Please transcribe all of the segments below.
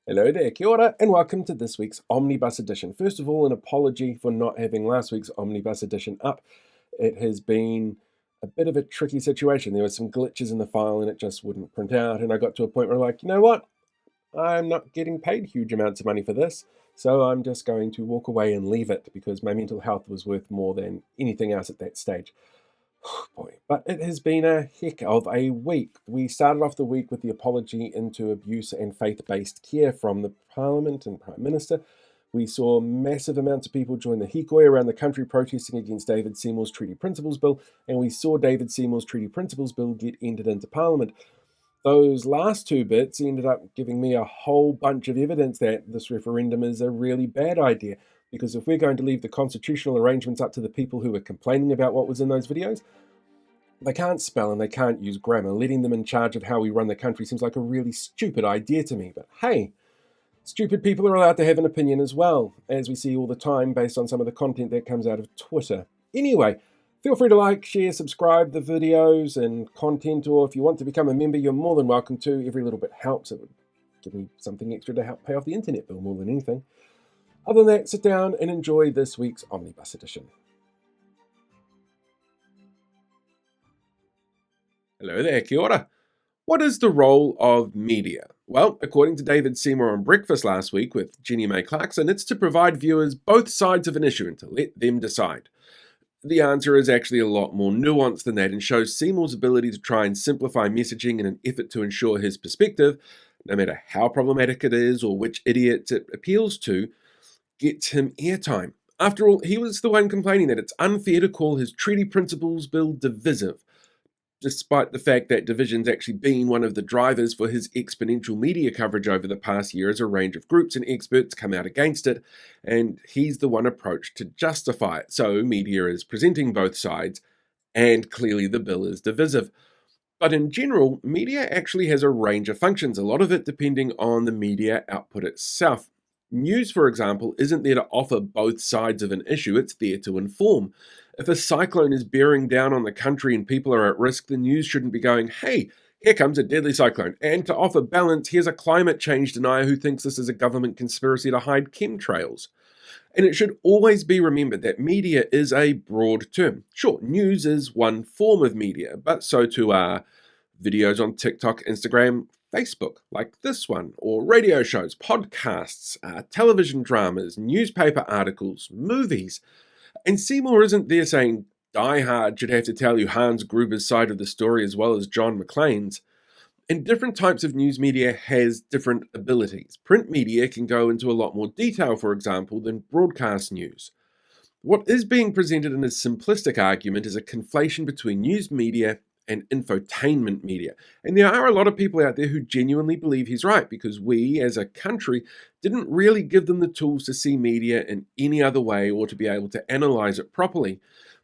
Hello there, kia ora, and welcome to this week's Omnibus edition. First of all, an apology for not having last week's Omnibus edition up. It has been a bit of a tricky situation. There were some glitches in the file and it just wouldn't print out, and I got to a point where I'm like, you know what? I'm not getting paid huge amounts of money for this, so I'm just going to walk away and leave it because my mental health was worth more than anything else at that stage. Boy, but it has been a heck of a week. We started off the week with the apology into abuse and faith-based care from the Parliament and Prime Minister. We saw massive amounts of people join the hikoi around the country protesting against David Seymour's Treaty Principles Bill, and we saw David Seymour's Treaty Principles Bill get entered into Parliament. Those last two bits ended up giving me a whole bunch of evidence that this referendum is a really bad idea. Because if we're going to leave the constitutional arrangements up to the people who were complaining about what was in those videos, they can't spell and they can't use grammar. Letting them in charge of how we run the country seems like a really stupid idea to me. But hey, stupid people are allowed to have an opinion as well, as we see all the time based on some of the content that comes out of Twitter. Anyway, feel free to like, share, subscribe the videos and content, or if you want to become a member, you're more than welcome to. Every little bit helps. It would give me something extra to help pay off the internet bill more than anything. Other than that, sit down and enjoy this week's Omnibus edition. Hello there, kia ora. What is the role of media? Well, according to David Seymour on Breakfast last week with Jenny May Clarkson, it's to provide viewers both sides of an issue and to let them decide. The answer is actually a lot more nuanced than that and shows Seymour's ability to try and simplify messaging in an effort to ensure his perspective, no matter how problematic it is or which idiots it appeals to, gets him airtime. After all, he was the one complaining that it's unfair to call his Treaty Principles Bill divisive, despite the fact that division's actually been one of the drivers for his exponential media coverage over the past year as a range of groups and experts come out against it, and he's the one approached to justify it. So media is presenting both sides, and clearly the bill is divisive. But in general, media actually has a range of functions, a lot of it depending on the media output itself. News, for example, isn't there to offer both sides of an issue, it's there to inform. If a cyclone is bearing down on the country and people are at risk, the news shouldn't be going, hey, here comes a deadly cyclone. And to offer balance, here's a climate change denier who thinks this is a government conspiracy to hide chemtrails. And it should always be remembered that media is a broad term. Sure, news is one form of media, but so too are videos on TikTok, Instagram, Facebook, like this one, or radio shows, podcasts, television dramas, newspaper articles, movies. And Seymour isn't there saying Die Hard should have to tell you Hans Gruber's side of the story as well as John McClane's. And different types of news media has different abilities. Print media can go into a lot more detail, for example, than broadcast news. What is being presented in a simplistic argument is a conflation between news media and infotainment media. And there are a lot of people out there who genuinely believe he's right, because we, as a country, didn't really give them the tools to see media in any other way or to be able to analyze it properly.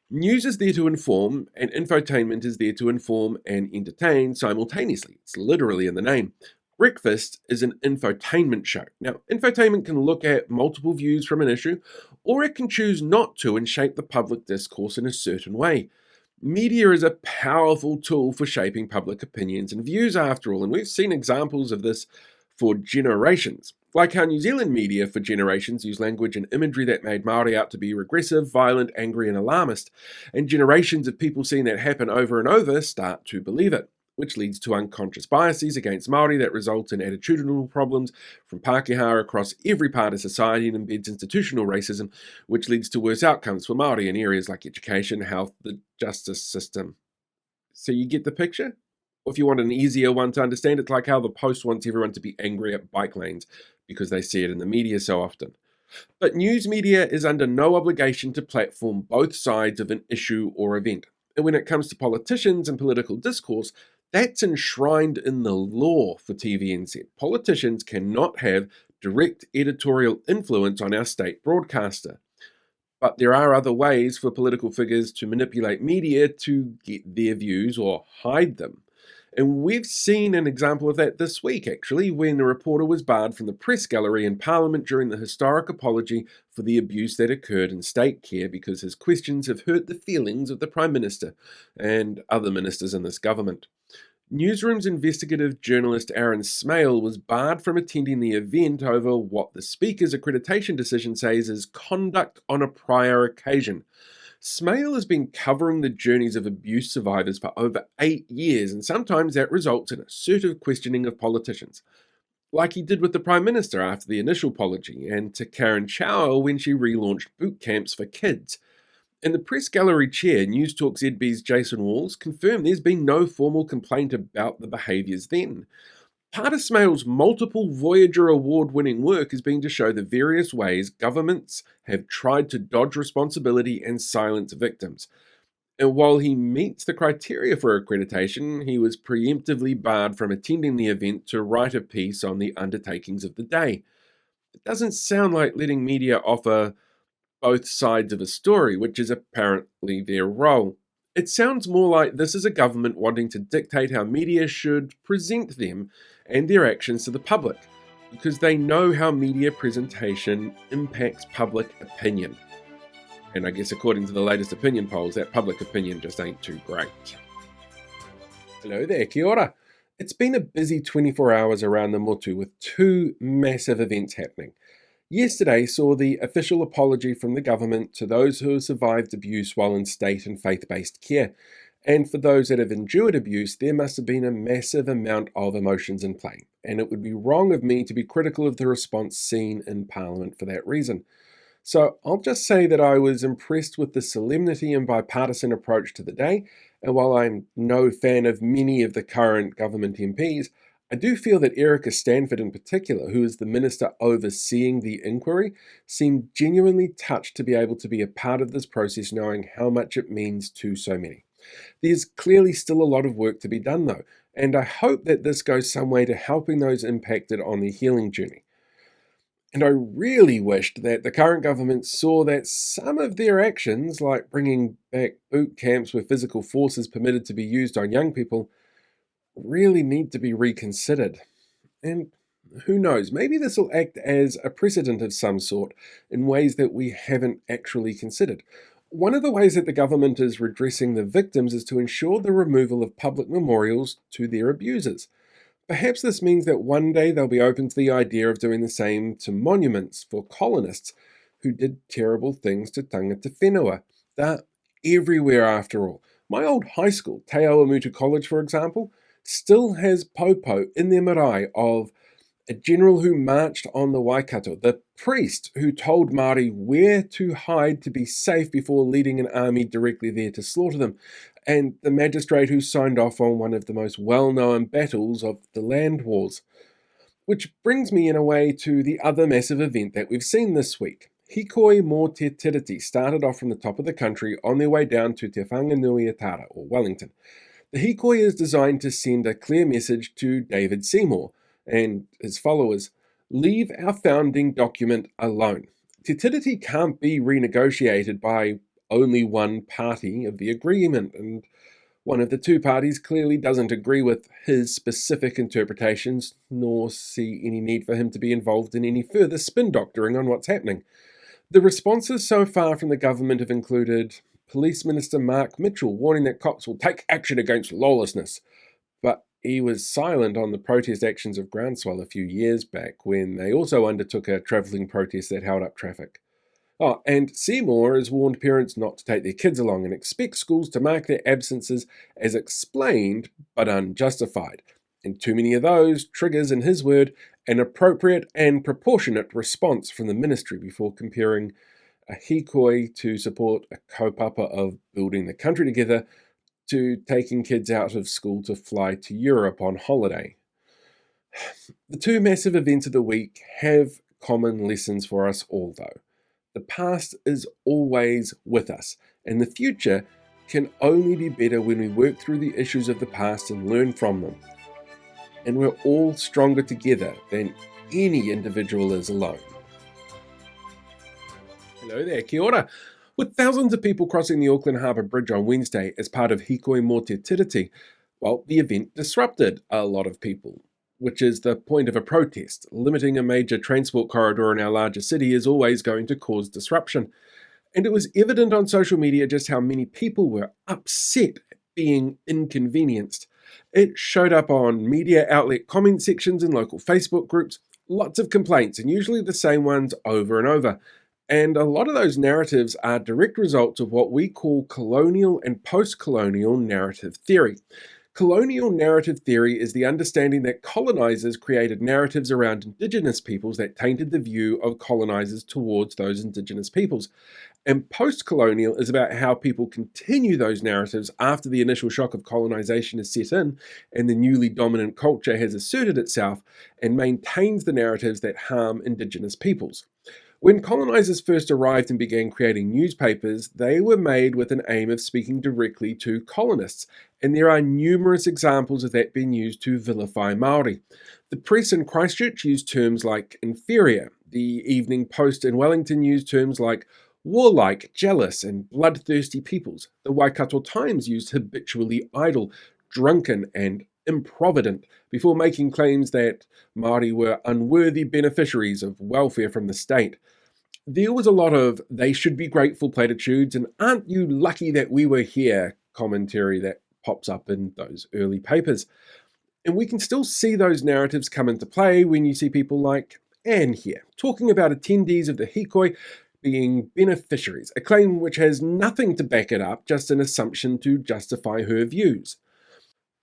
News is there to inform, and infotainment is there to inform and entertain simultaneously. It's literally in the name. Breakfast is an infotainment show. Now, infotainment can look at multiple views from an issue, or it can choose not to and shape the public discourse in a certain way. Media is a powerful tool for shaping public opinions and views, after all, and we've seen examples of this for generations. Like how New Zealand media for generations used language and imagery that made Māori out to be regressive, violent, angry, and alarmist, and generations of people seeing that happen over and over start to believe it, which leads to unconscious biases against Māori that result in attitudinal problems from Pākehā across every part of society and embeds institutional racism, which leads to worse outcomes for Māori in areas like education, health, the justice system. So you get the picture? Or if you want an easier one to understand, it's like how the Post wants everyone to be angry at bike lanes because they see it in the media so often. But news media is under no obligation to platform both sides of an issue or event. And when it comes to politicians and political discourse, that's enshrined in the law for TVNZ. Politicians cannot have direct editorial influence on our state broadcaster. But there are other ways for political figures to manipulate media to get their views or hide them. And we've seen an example of that this week, actually, when a reporter was barred from the press gallery in Parliament during the historic apology for the abuse that occurred in state care because his questions have hurt the feelings of the Prime Minister and other ministers in this government. Newsroom's investigative journalist Aaron Smale was barred from attending the event over what the Speaker's accreditation decision says is conduct on a prior occasion. Smale has been covering the journeys of abuse survivors for over 8 years, and sometimes that results in assertive questioning of politicians, like he did with the Prime Minister after the initial apology, and to Karen Chow when she relaunched boot camps for kids. And the press gallery chair, News Talk ZB's Jason Walls, confirmed there's been no formal complaint about the behaviours then. Part of Smale's multiple Voyager award-winning work has been to show the various ways governments have tried to dodge responsibility and silence victims. And while he meets the criteria for accreditation, he was preemptively barred from attending the event to write a piece on the undertakings of the day. It doesn't sound like letting media offer both sides of a story, which is apparently their role. It sounds more like this is a government wanting to dictate how media should present them and their actions to the public, because they know how media presentation impacts public opinion. And I guess according to the latest opinion polls, that public opinion just ain't too great. Hello there, kia ora. It's been a busy 24 hours around the motu with 2 massive events happening. Yesterday saw the official apology from the government to those who have survived abuse while in state and faith-based care. And for those that have endured abuse, there must have been a massive amount of emotions in play. And it would be wrong of me to be critical of the response seen in Parliament for that reason. So I'll just say that I was impressed with the solemnity and bipartisan approach to the day. And while I'm no fan of many of the current government MPs, I do feel that Erica Stanford in particular, who is the minister overseeing the inquiry, seemed genuinely touched to be able to be a part of this process, knowing how much it means to so many. There's clearly still a lot of work to be done though, and I hope that this goes some way to helping those impacted on their healing journey. And I really wished that the current government saw that some of their actions, like bringing back boot camps where physical force is permitted to be used on young people, really need to be reconsidered. And who knows, maybe this will act as a precedent of some sort in ways that we haven't actually considered. One of the ways that the government is redressing the victims is to ensure the removal of public memorials to their abusers. Perhaps this means that one day they'll be open to the idea of doing the same to monuments for colonists who did terrible things to tangata whenua. They're everywhere after all. My old high school, Te Awamutu College for example, still has popo in their marae of a general who marched on the Waikato, the priest who told Māori where to hide to be safe before leading an army directly there to slaughter them, and the magistrate who signed off on one of the most well-known battles of the land wars. Which brings me in a way to the other massive event that we've seen this week. Hikoi mō te Tiriti started off from the top of the country on their way down to Te Whanganui-a-Tara, or Wellington. The hikoi is designed to send a clear message to David Seymour and his followers: leave our founding document alone. Te Tiriti can't be renegotiated by only one party of the agreement, and one of the two parties clearly doesn't agree with his specific interpretations, nor see any need for him to be involved in any further spin doctoring on what's happening. The responses so far from the government have included Police Minister Mark Mitchell warning that cops will take action against lawlessness, but he was silent on the protest actions of Groundswell a few years back when they also undertook a travelling protest that held up traffic. Oh, and Seymour has warned parents not to take their kids along and expect schools to mark their absences as explained but unjustified. And too many of those triggers, in his word, an appropriate and proportionate response from the ministry before comparing a hikoi to support a kaupapa of building the country together to taking kids out of school to fly to Europe on holiday. The 2 massive events of the week have common lessons for us all though. The past is always with us, and the future can only be better when we work through the issues of the past and learn from them. And we're all stronger together than any individual is alone. Hello there, kia ora. With thousands of people crossing the Auckland Harbour Bridge on Wednesday as part of Hikoi mō te Tiriti, well, the event disrupted a lot of people, which is the point of a protest. Limiting a major transport corridor in our larger city is always going to cause disruption. And it was evident on social media just how many people were upset at being inconvenienced. It showed up on media outlet comment sections in local Facebook groups, lots of complaints, and usually the same ones over and over. And a lot of those narratives are direct results of what we call colonial and post colonial narrative theory. Colonial narrative theory is the understanding that colonizers created narratives around indigenous peoples that tainted the view of colonizers towards those indigenous peoples. And post colonial is about how people continue those narratives after the initial shock of colonization is set in and the newly dominant culture has asserted itself and maintains the narratives that harm indigenous peoples. When colonizers first arrived and began creating newspapers, they were made with an aim of speaking directly to colonists, and there are numerous examples of that being used to vilify Māori. The press in Christchurch used terms like inferior. The Evening Post in Wellington used terms like warlike, jealous, and bloodthirsty peoples. The Waikato Times used habitually idle, drunken, and improvident before making claims that Māori were unworthy beneficiaries of welfare from the state. There was a lot of they should be grateful platitudes and aren't you lucky that we were here commentary that pops up in those early papers. And we can still see those narratives come into play when you see people like Anne here, talking about attendees of the hikoi being beneficiaries, a claim which has nothing to back it up, just an assumption to justify her views.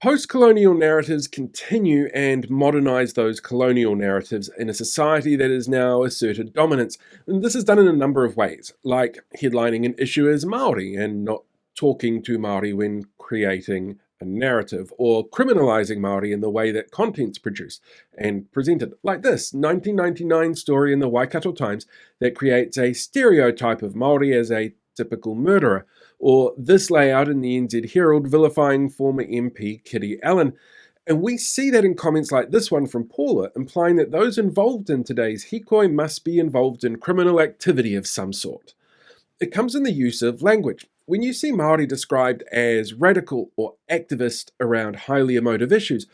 Post-colonial narratives continue and modernize those colonial narratives in a society that has now asserted dominance. And this is done in a number of ways, like headlining an issue as Māori and not talking to Māori when creating a narrative, or criminalizing Māori in the way that content's produced and presented, like this 1999 story in the Waikato Times that creates a stereotype of Māori as a typical murderer, or this layout in the NZ Herald vilifying former MP Kitty Allen. And we see that in comments like this one from Paula, implying that those involved in today's hikoi must be involved in criminal activity of some sort. It comes in the use of language. When you see Māori described as radical or activist around highly emotive issues,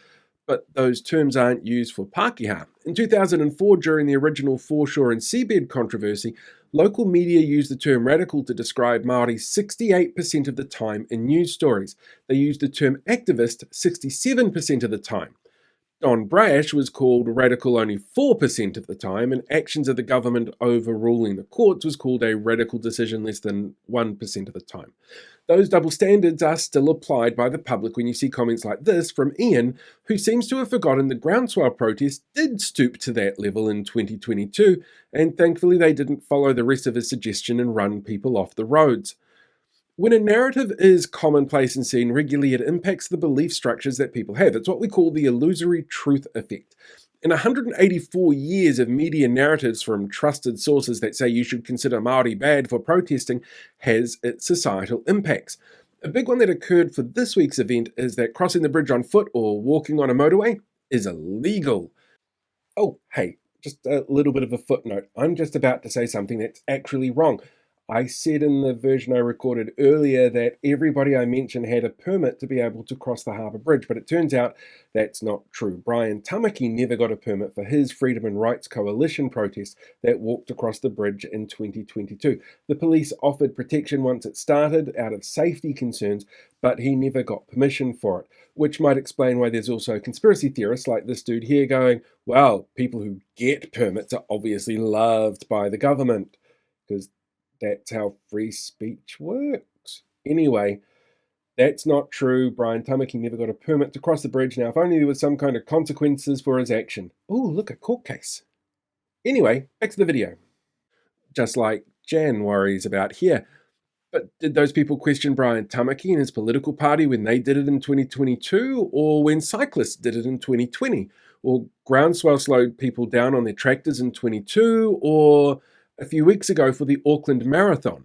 but those terms aren't used for Pākehā. In 2004, during the original foreshore and seabed controversy, local media used the term radical to describe Māori 68% of the time in news stories. They used the term activist 67% of the time. Don Brash was called radical only 4% of the time, and actions of the government overruling the courts was called a radical decision less than 1% of the time. Those double standards are still applied by the public when you see comments like this from Ian, who seems to have forgotten the groundswell protest did stoop to that level in 2022, and thankfully they didn't follow the rest of his suggestion and run people off the roads. When a narrative is commonplace and seen regularly, it impacts the belief structures that people have. It's what we call the illusory truth effect. In 184 years of media narratives from trusted sources that say you should consider Māori bad for protesting has its societal impacts. A big one that occurred for this week's event is that crossing the bridge on foot or walking on a motorway is illegal. Oh, hey, just a little bit of a footnote. I'm just about to say something that's actually wrong. I said in the version I recorded earlier that everybody I mentioned had a permit to be able to cross the harbour bridge, but it turns out that's not true. Brian Tamaki never got a permit for his Freedom and Rights Coalition protest that walked across the bridge in 2022. The police offered protection once it started out of safety concerns, but he never got permission for it, which might explain why there's also conspiracy theorists like this dude here going, well, people who get permits are obviously loved by the government, because that's how free speech works. Anyway, that's not true. Brian Tamaki never got a permit to cross the bridge. Now, if only there was some kind of consequences for his action. Oh, look, a court case. Anyway, back to the video. Just like Jan worries about here. But did those people question Brian Tamaki and his political party when they did it in 2022, or when cyclists did it in 2020? Or groundswell slowed people down on their tractors in 22, or a few weeks ago for the Auckland Marathon?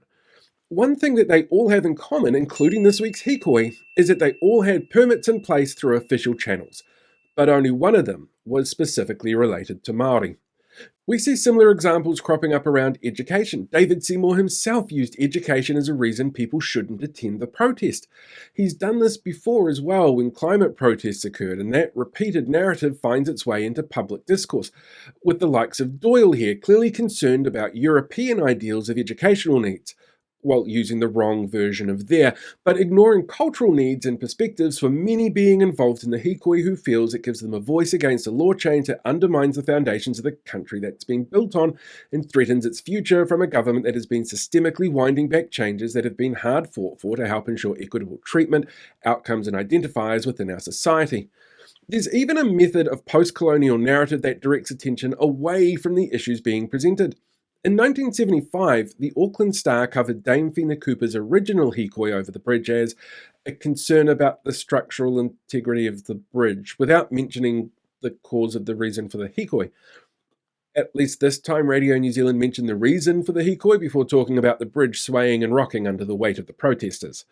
One thing that they all have in common, including this week's hikoi, is that they all had permits in place through official channels, but only one of them was specifically related to Māori. We see similar examples cropping up around education. David Seymour himself used education as a reason people shouldn't attend the protest. He's done this before as well when climate protests occurred, and that repeated narrative finds its way into public discourse, with the likes of Doyle here clearly concerned about European ideals of educational needs. while using the wrong version of their, but ignoring cultural needs and perspectives for many being involved in the hikoi who feels it gives them a voice against a law change that undermines the foundations of the country that's been built on and threatens its future from a government that has been systemically winding back changes that have been hard fought for to help ensure equitable treatment, outcomes, and identifiers within our society. There's even a method of post-colonial narrative that directs attention away from the issues being presented. In 1975, the Auckland Star covered Dame Whina Cooper's original hikoi over the bridge as a concern about the structural integrity of the bridge, without mentioning the cause of the reason for the hikoi. At least this time, Radio New Zealand mentioned the reason for the hikoi before talking about the bridge swaying and rocking under the weight of the protesters.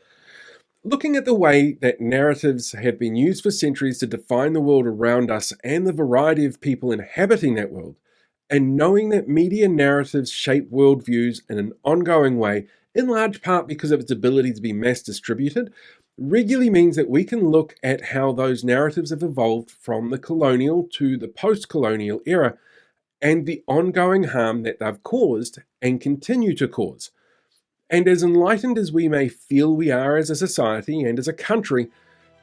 Looking at the way that narratives have been used for centuries to define the world around us and the variety of people inhabiting that world, and knowing that media narratives shape worldviews in an ongoing way, in large part because of its ability to be mass distributed, regularly means that we can look at how those narratives have evolved from the colonial to the post-colonial era, and the ongoing harm that they've caused and continue to cause. And as enlightened as we may feel we are as a society and as a country,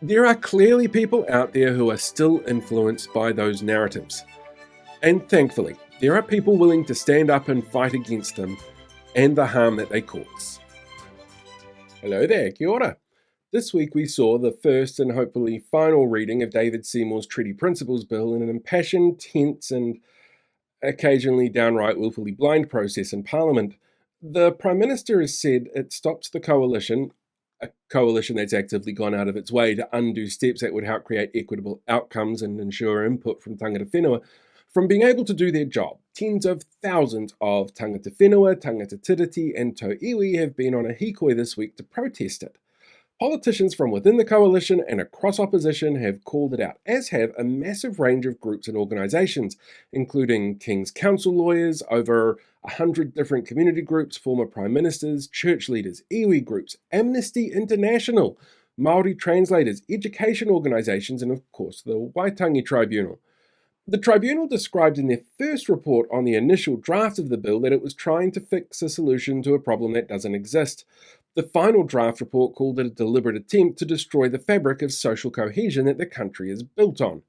there are clearly people out there who are still influenced by those narratives. And thankfully, there are people willing to stand up and fight against them and the harm that they cause. Hello there, kia ora. This week we saw the first and hopefully final reading of David Seymour's Treaty Principles Bill in an impassioned, tense, and occasionally downright willfully blind process in Parliament. The Prime Minister has said it stops the coalition, a coalition that's actively gone out of its way to undo steps that would help create equitable outcomes and ensure input from tangata whenua, from being able to do their job. Tens of thousands of tangata whenua, tangata tiriti, and tau iwi have been on a hikoi this week to protest it. Politicians from within the coalition and across opposition have called it out, as have a massive range of groups and organisations, including King's Council lawyers, over 100 different community groups, former prime ministers, church leaders, iwi groups, Amnesty International, Māori translators, education organisations, and of course the Waitangi Tribunal. The tribunal described in their first report on the initial draft of the bill that it was trying to fix a solution to a problem that doesn't exist. The final draft report called it a deliberate attempt to destroy the fabric of social cohesion that the country is built on.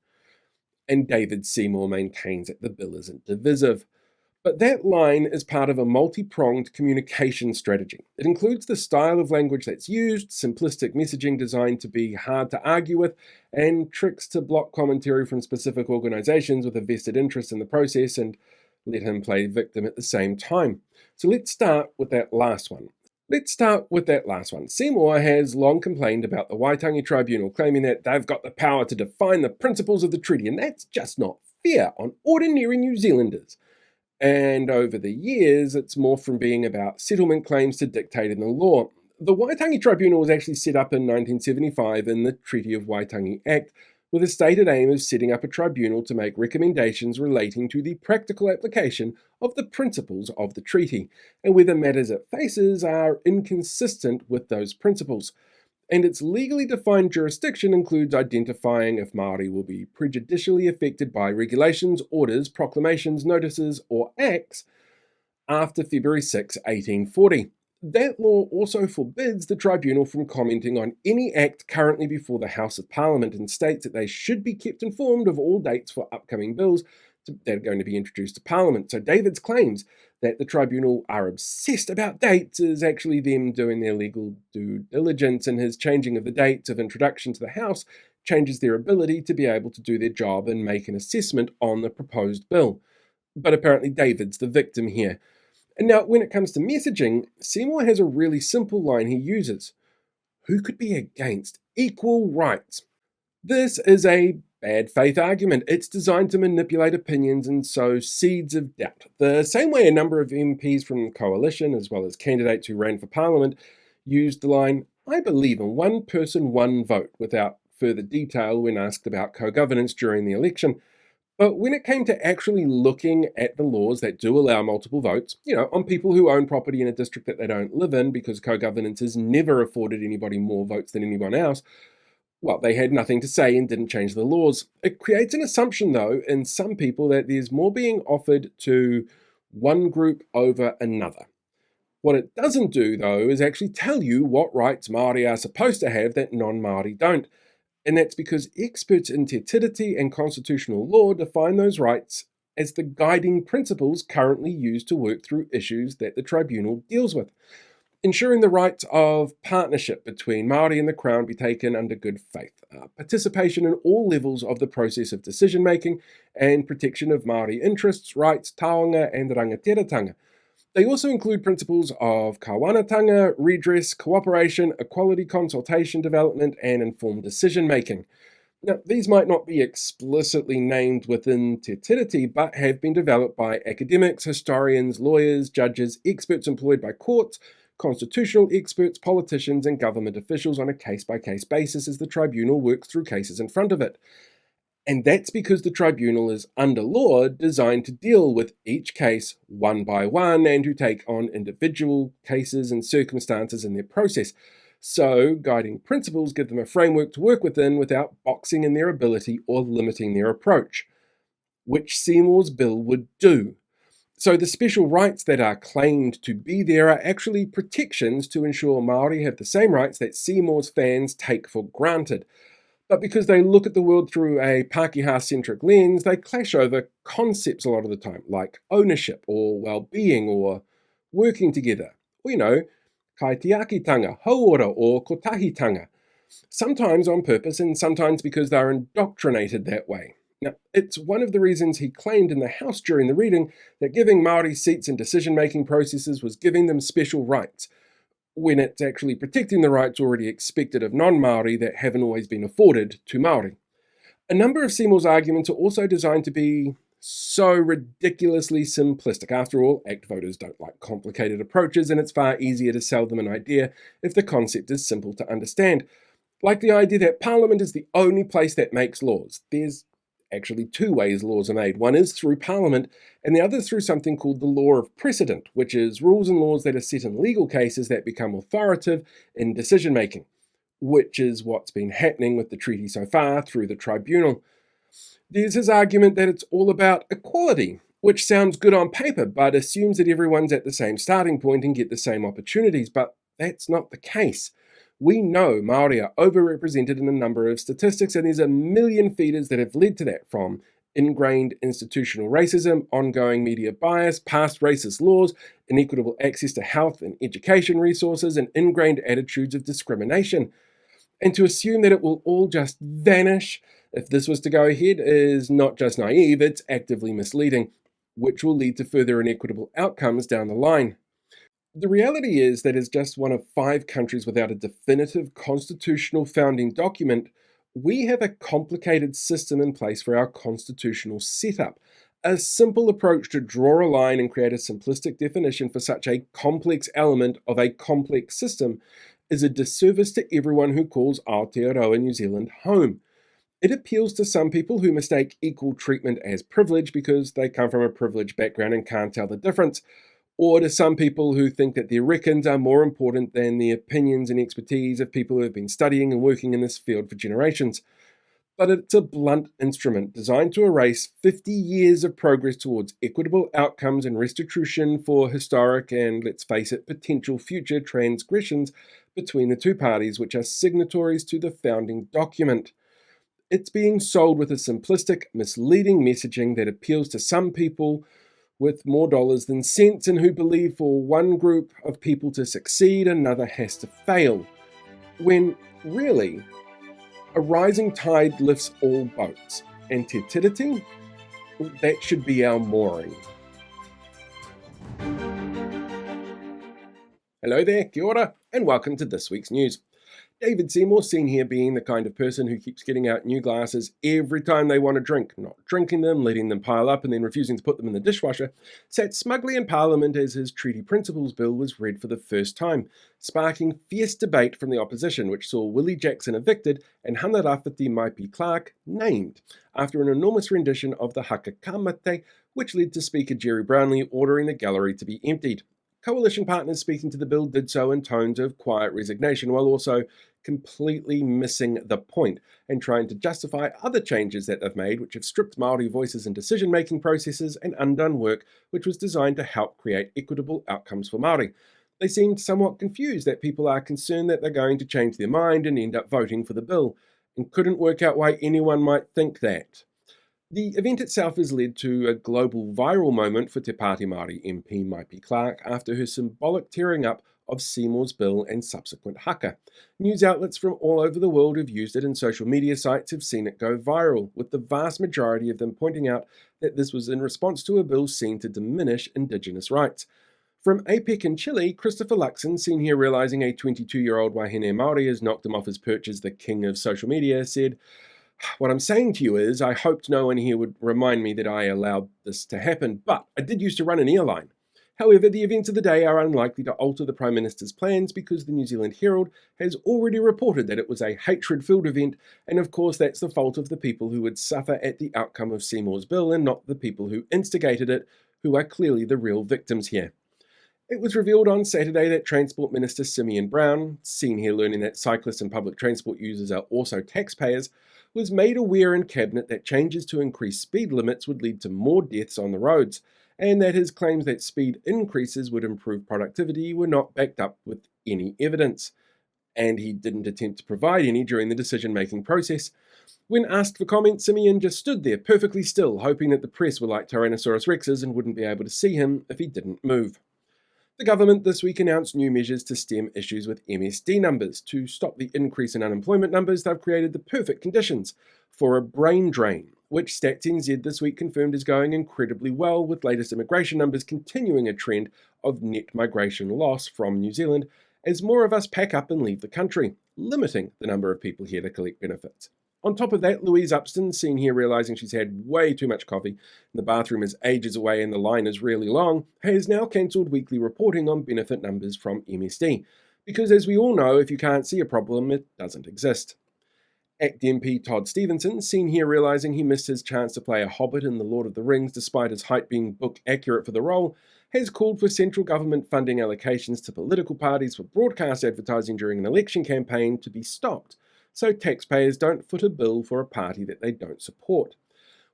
And David Seymour maintains that the bill isn't divisive. But that line is part of a multi-pronged communication strategy. It includes the style of language that's used, simplistic messaging designed to be hard to argue with, and tricks to block commentary from specific organisations with a vested interest in the process and let him play victim at the same time. So let's start with that last one. Seymour has long complained about the Waitangi Tribunal, claiming that they've got the power to define the principles of the treaty, and that's just not fair on ordinary New Zealanders. And over the years, it's morphed from being about settlement claims to dictating the law. The Waitangi Tribunal was actually set up in 1975 in the Treaty of Waitangi Act, with a stated aim of setting up a tribunal to make recommendations relating to the practical application of the principles of the treaty, and whether matters it faces are inconsistent with those principles. And its legally defined jurisdiction includes identifying if Māori will be prejudicially affected by regulations, orders, proclamations, notices, or acts after February 6, 1840. That law also forbids the tribunal from commenting on any act currently before the House of Parliament and states that they should be kept informed of all dates for upcoming bills that are going to be introduced to Parliament. So David's claims that the tribunal are obsessed about dates is actually them doing their legal due diligence, and his changing of the dates of introduction to the House changes their ability to be able to do their job and make an assessment on the proposed bill. But apparently David's the victim here. And now, when it comes to messaging, Seymour has a really simple line he uses. Who could be against equal rights? This is a bad faith argument. It's designed to manipulate opinions and sow seeds of doubt. The same way a number of MPs from the coalition, as well as candidates who ran for Parliament, used the line, I believe in one person, one vote, without further detail when asked about co-governance during the election. But when it came to actually looking at the laws that do allow multiple votes, on people who own property in a district that they don't live in, because co-governance has never afforded anybody more votes than anyone else, well, they had nothing to say and didn't change the laws. It creates an assumption, though, in some people that there's more being offered to one group over another. What it doesn't do, though, is actually tell you what rights Māori are supposed to have that non-Māori don't. And that's because experts in te tiriti and constitutional law define those rights as the guiding principles currently used to work through issues that the tribunal deals with, ensuring the rights of partnership between Māori and the Crown be taken under good faith, participation in all levels of the process of decision-making, and protection of Māori interests, rights, taonga, and rangatiratanga. They also include principles of kawanatanga, redress, cooperation, equality, consultation, development, and informed decision-making. Now, these might not be explicitly named within Te Tiriti, but have been developed by academics, historians, lawyers, judges, experts employed by courts, constitutional experts, politicians, and government officials on a case-by-case basis as the tribunal works through cases in front of it. And that's because the tribunal is, under law, designed to deal with each case one by one and to take on individual cases and circumstances in their process. So, guiding principles give them a framework to work within without boxing in their ability or limiting their approach, which Seymour's bill would do. So the special rights that are claimed to be there are actually protections to ensure Māori have the same rights that Seymour's fans take for granted. But because they look at the world through a Pākehā-centric lens, they clash over concepts a lot of the time, like ownership or well-being or working together. Kaitiakitanga, hauora or kotahitanga, sometimes on purpose and sometimes because they're indoctrinated that way. Now, it's one of the reasons he claimed in the House during the reading that giving Māori seats in decision-making processes was giving them special rights, when it's actually protecting the rights already expected of non-Māori that haven't always been afforded to Māori. A number of Seymour's arguments are also designed to be so ridiculously simplistic. After all, ACT voters don't like complicated approaches, and it's far easier to sell them an idea if the concept is simple to understand. Like the idea that Parliament is the only place that makes laws. There's actually two ways laws are made. One is through Parliament, and the other through something called the law of precedent, which is rules and laws that are set in legal cases that become authoritative in decision-making, which is what's been happening with the treaty so far through the tribunal. There's his argument that it's all about equality, which sounds good on paper, but assumes that everyone's at the same starting point and get the same opportunities, but that's not the case. We know Māori are overrepresented in a number of statistics, and there's a million feeders that have led to that, from ingrained institutional racism, ongoing media bias, past racist laws, inequitable access to health and education resources, and ingrained attitudes of discrimination. And to assume that it will all just vanish if this was to go ahead is not just naive, it's actively misleading, which will lead to further inequitable outcomes down the line. The reality is that as just one of 5 countries without a definitive constitutional founding document, we have a complicated system in place for our constitutional setup. A simple approach to draw a line and create a simplistic definition for such a complex element of a complex system is a disservice to everyone who calls Aotearoa New Zealand home. It appeals to some people who mistake equal treatment as privilege because they come from a privileged background and can't tell the difference, or to some people who think that their reckons are more important than the opinions and expertise of people who have been studying and working in this field for generations. But it's a blunt instrument designed to erase 50 years of progress towards equitable outcomes and restitution for historic and, let's face it, potential future transgressions between the two parties which are signatories to the founding document. It's being sold with a simplistic, misleading messaging that appeals to some people with more dollars than sense and who believe for one group of people to succeed, another has to fail. When, really, a rising tide lifts all boats, and te tiriti, that should be our mooring. Hello there, kia ora, and welcome to this week's news. David Seymour, seen here being the kind of person who keeps getting out new glasses every time they want a drink, not drinking them, letting them pile up and then refusing to put them in the dishwasher, sat smugly in Parliament as his Treaty Principles Bill was read for the first time, sparking fierce debate from the opposition, which saw Willie Jackson evicted and Hana Rafiti Maipi Clark named, after an enormous rendition of the Haka Kamate, which led to Speaker Jerry Brownlee ordering the gallery to be emptied. Coalition partners speaking to the bill did so in tones of quiet resignation, while also completely missing the point and trying to justify other changes that they've made, which have stripped Māori voices in decision-making processes and undone work which was designed to help create equitable outcomes for Māori. They seemed somewhat confused that people are concerned that they're going to change their mind and end up voting for the bill, and couldn't work out why anyone might think that. The event itself has led to a global viral moment for Te Pāti Māori MP Maipi Clark after her symbolic tearing up of Seymour's bill and subsequent haka. News outlets from all over the world have used it, and social media sites have seen it go viral, with the vast majority of them pointing out that this was in response to a bill seen to diminish Indigenous rights. From APEC in Chile, Christopher Luxon, seen here realising a 22-year-old Wahine Māori has knocked him off his perch as the king of social media, said, "What I'm saying to you is, I hoped no one here would remind me that I allowed this to happen, but I did used to run an airline. However, the events of the day are unlikely to alter the Prime Minister's plans because the New Zealand Herald has already reported that it was a hatred-filled event, and of course that's the fault of the people who would suffer at the outcome of Seymour's bill and not the people who instigated it, who are clearly the real victims here." It was revealed on Saturday that Transport Minister Simeon Brown, seen here learning that cyclists and public transport users are also taxpayers, was made aware in Cabinet that changes to increase speed limits would lead to more deaths on the roads, and that his claims that speed increases would improve productivity were not backed up with any evidence. And he didn't attempt to provide any during the decision-making process. When asked for comment, Simeon just stood there perfectly still, hoping that the press were like Tyrannosaurus Rexes and wouldn't be able to see him if he didn't move. The government this week announced new measures to stem issues with MSD numbers. To stop the increase in unemployment numbers, they've created the perfect conditions for a brain drain, which Stats NZ this week confirmed is going incredibly well, with latest immigration numbers continuing a trend of net migration loss from New Zealand as more of us pack up and leave the country, limiting the number of people here to collect benefits. On top of that, Louise Upston, seen here realising she's had way too much coffee, and the bathroom is ages away and the line is really long, has now cancelled weekly reporting on benefit numbers from MSD. Because as we all know, if you can't see a problem, it doesn't exist. ACT MP Todd Stevenson, seen here realising he missed his chance to play a hobbit in The Lord of the Rings despite his height being book accurate for the role, has called for central government funding allocations to political parties for broadcast advertising during an election campaign to be stopped, so taxpayers don't foot a bill for a party that they don't support.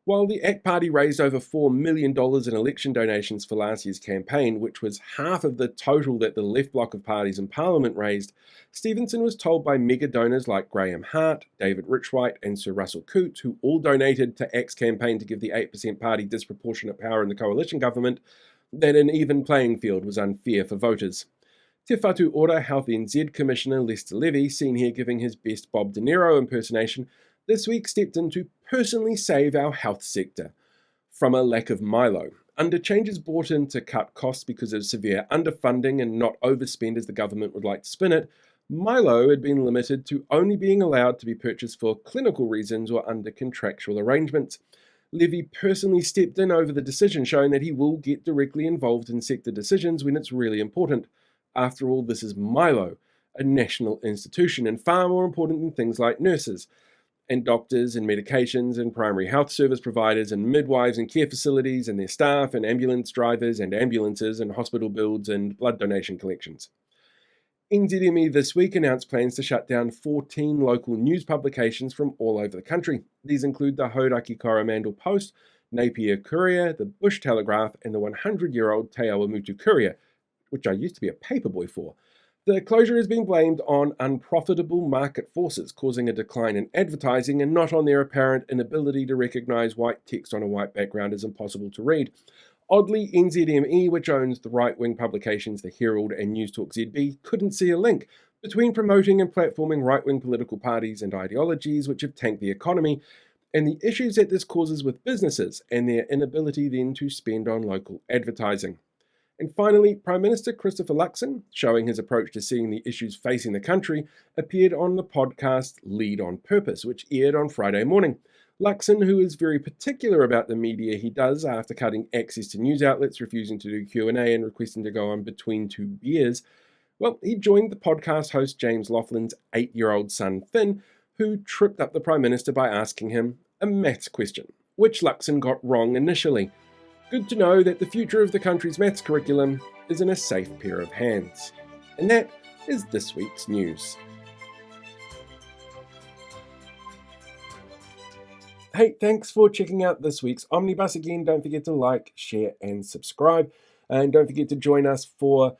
While the ACT Party raised over $4 million in election donations for last year's campaign, which was half of the total that the left bloc of parties in Parliament raised, Stevenson was told by mega donors like Graham Hart, David Richwhite and Sir Russell Coote, who all donated to ACT's campaign to give the 8% party disproportionate power in the coalition government, that an even playing field was unfair for voters. Te Whatu Ora Health NZ Commissioner Lester Levy, seen here giving his best Bob De Niro impersonation, this week stepped in to personally save our health sector from a lack of Milo. Under changes brought in to cut costs because of severe underfunding and not overspend as the government would like to spin it, Milo had been limited to only being allowed to be purchased for clinical reasons or under contractual arrangements. Levy personally stepped in over the decision, showing that he will get directly involved in sector decisions when it's really important. After all, this is Milo, a national institution, and far more important than things like nurses, and doctors, and medications, and primary health service providers, and midwives, and care facilities, and their staff, and ambulance drivers, and ambulances, and hospital builds, and blood donation collections. NZME this week announced plans to shut down 14 local news publications from all over the country. These include the Hauraki Coromandel Post, Napier Courier, the Bush Telegraph, and the 100-year-old Te Awamutu Courier, which I used to be a paperboy for. The closure has been blamed on unprofitable market forces, causing a decline in advertising and not on their apparent inability to recognise white text on a white background as impossible to read. Oddly, NZME, which owns the right-wing publications The Herald and News Talk ZB, couldn't see a link between promoting and platforming right-wing political parties and ideologies which have tanked the economy, and the issues that this causes with businesses and their inability then to spend on local advertising. And finally, Prime Minister Christopher Luxon, showing his approach to seeing the issues facing the country, appeared on the podcast Lead on Purpose, which aired on Friday morning. Luxon, who is very particular about the media he does after cutting access to news outlets, refusing to do Q&A and requesting to go on between two beers, well, he joined the podcast host James Laughlin's 8-year-old son Finn, who tripped up the Prime Minister by asking him a maths question, which Luxon got wrong initially. Good to know that the future of the country's maths curriculum is in a safe pair of hands. And that is this week's news. Hey, thanks for checking out this week's Omnibus again. Don't forget to like, share, and subscribe. And don't forget to join us for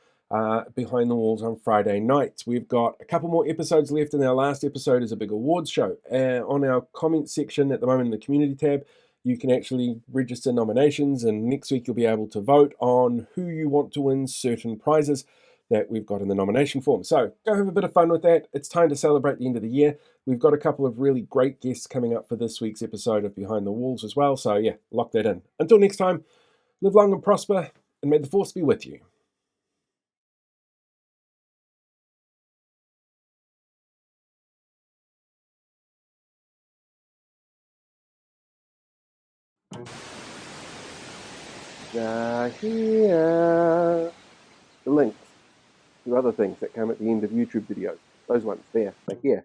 Behind the Walls on Friday nights. We've got a couple more episodes left, and our last episode is a big awards show. On our comments section at the moment in the community tab, you can actually register nominations, and next week you'll be able to vote on who you want to win certain prizes that we've got in the nomination form. So go have a bit of fun with that. It's time to celebrate the end of the year. We've got a couple of really great guests coming up for this week's episode of Behind the Walls as well. So yeah, lock that in. Until next time, live long and prosper, and may the force be with you. Here. The links to other things that come at the end of YouTube videos. Those ones there, like here.